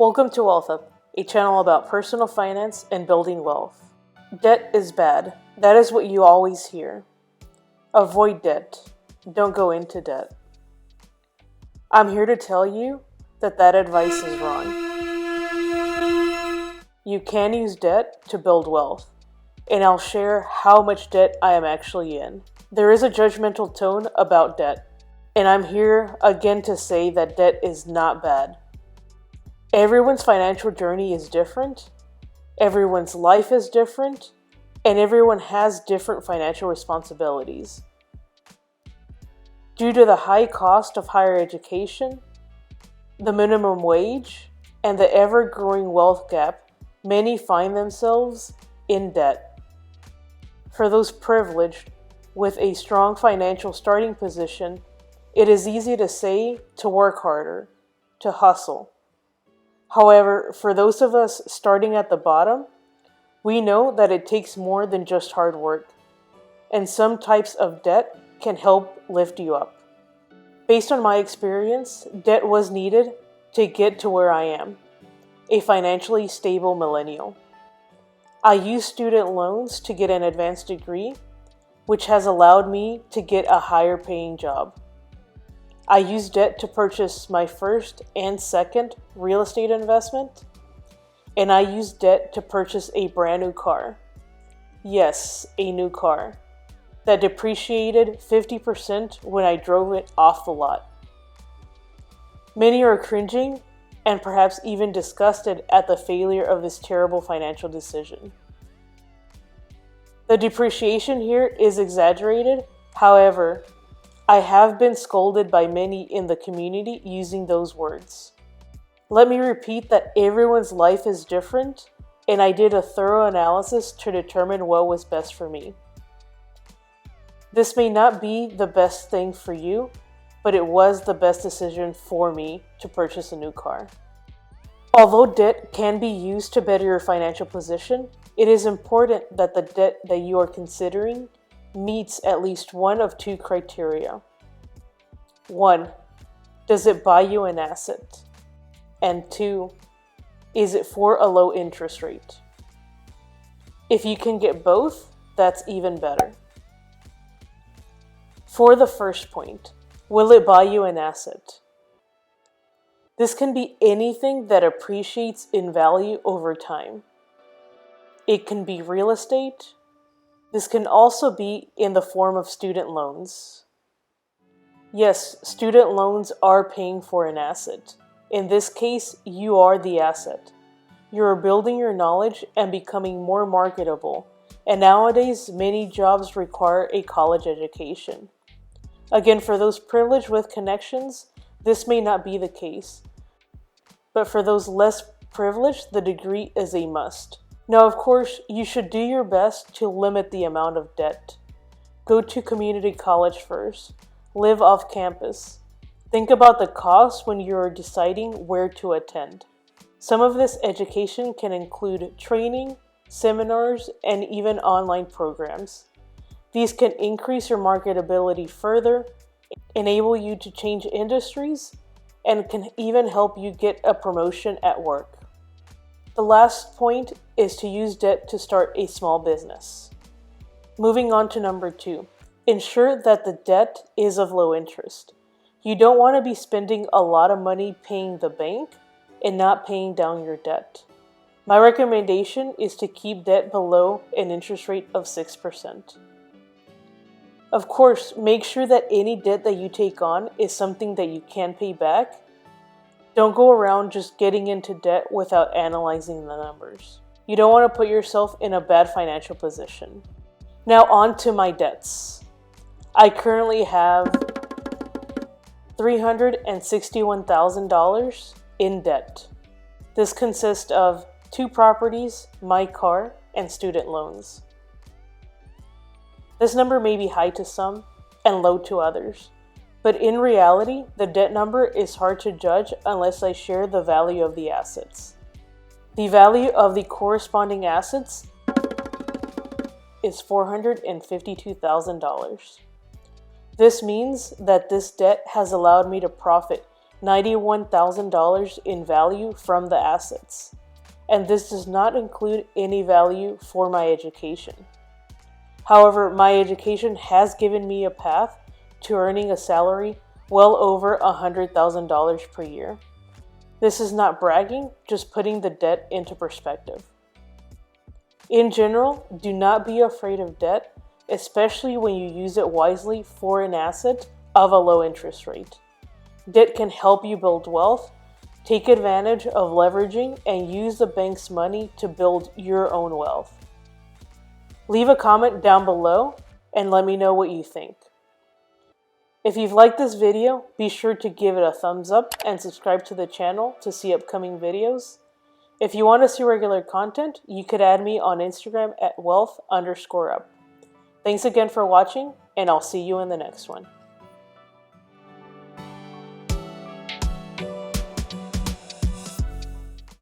Welcome to Wealth Up, a channel about personal finance and building wealth. Debt is bad. That is what you always hear. Avoid debt. Don't go into debt. I'm here to tell you that advice is wrong. You can use debt to build wealth, and I'll share how much debt I am actually in. There is a judgmental tone about debt, and I'm here again to say that debt is not bad. Everyone's financial journey is different, everyone's life is different, and everyone has different financial responsibilities. Due to the high cost of higher education, the minimum wage, and the ever-growing wealth gap, many find themselves in debt. For those privileged with a strong financial starting position, it is easy to say to work harder, to hustle. However, for those of us starting at the bottom, we know that it takes more than just hard work, and some types of debt can help lift you up. Based on my experience, debt was needed to get to where I am, a financially stable millennial. I used student loans to get an advanced degree, which has allowed me to get a higher paying job. I used debt to purchase my first and second real estate investment, and I used debt to purchase a brand new car. Yes, a new car that depreciated 50% when I drove it off the lot. Many are cringing and perhaps even disgusted at the failure of this terrible financial decision. The depreciation here is exaggerated, however, I have been scolded by many in the community using those words. Let me repeat that everyone's life is different, and I did a thorough analysis to determine what was best for me. This may not be the best thing for you, but it was the best decision for me to purchase a new car. Although debt can be used to better your financial position, it is important that the debt that you are considering meets at least one of two criteria. 1. Does it buy you an asset? And 2. Is it for a low interest rate? If you can get both, that's even better. For the first point, will it buy you an asset? This can be anything that appreciates in value over time. It can be real estate. This can also be in the form of student loans. Yes, student loans are paying for an asset. In this case, you are the asset. You are building your knowledge and becoming more marketable, and nowadays many jobs require a college education. Again, for those privileged with connections, this may not be the case. But for those less privileged, the degree is a must. Now, of course, you should do your best to limit the amount of debt. Go to community college first. Live off campus. Think about the cost when you're deciding where to attend. Some of this education can include training, seminars, and even online programs. These can increase your marketability further, enable you to change industries, and can even help you get a promotion at work. The last point is to use debt to start a small business. Moving on to number 2, ensure that the debt is of low interest. You don't want to be spending a lot of money paying the bank and not paying down your debt. My recommendation is to keep debt below an interest rate of 6%. Of course, make sure that any debt that you take on is something that you can pay back. Don't go around just getting into debt without analyzing the numbers. You don't want to put yourself in a bad financial position. Now on to my debts. I currently have $361,000 in debt. This consists of 2 properties, my car, and student loans. This number may be high to some and low to others. But in reality, the debt number is hard to judge unless I share the value of the assets. The value of the corresponding assets is $452,000. This means that this debt has allowed me to profit $91,000 in value from the assets. And this does not include any value for my education. However, my education has given me a path to earning a salary well over $100,000 per year. This is not bragging, just putting the debt into perspective. In general, do not be afraid of debt, especially when you use it wisely for an asset of a low interest rate. Debt can help you build wealth. Take advantage of leveraging and use the bank's money to build your own wealth. Leave a comment down below and let me know what you think. If you've liked this video, be sure to give it a thumbs up and subscribe to the channel to see upcoming videos. If you want to see regular content, you could add me on Instagram at wealth_up. Thanks again for watching, and I'll see you in the next one.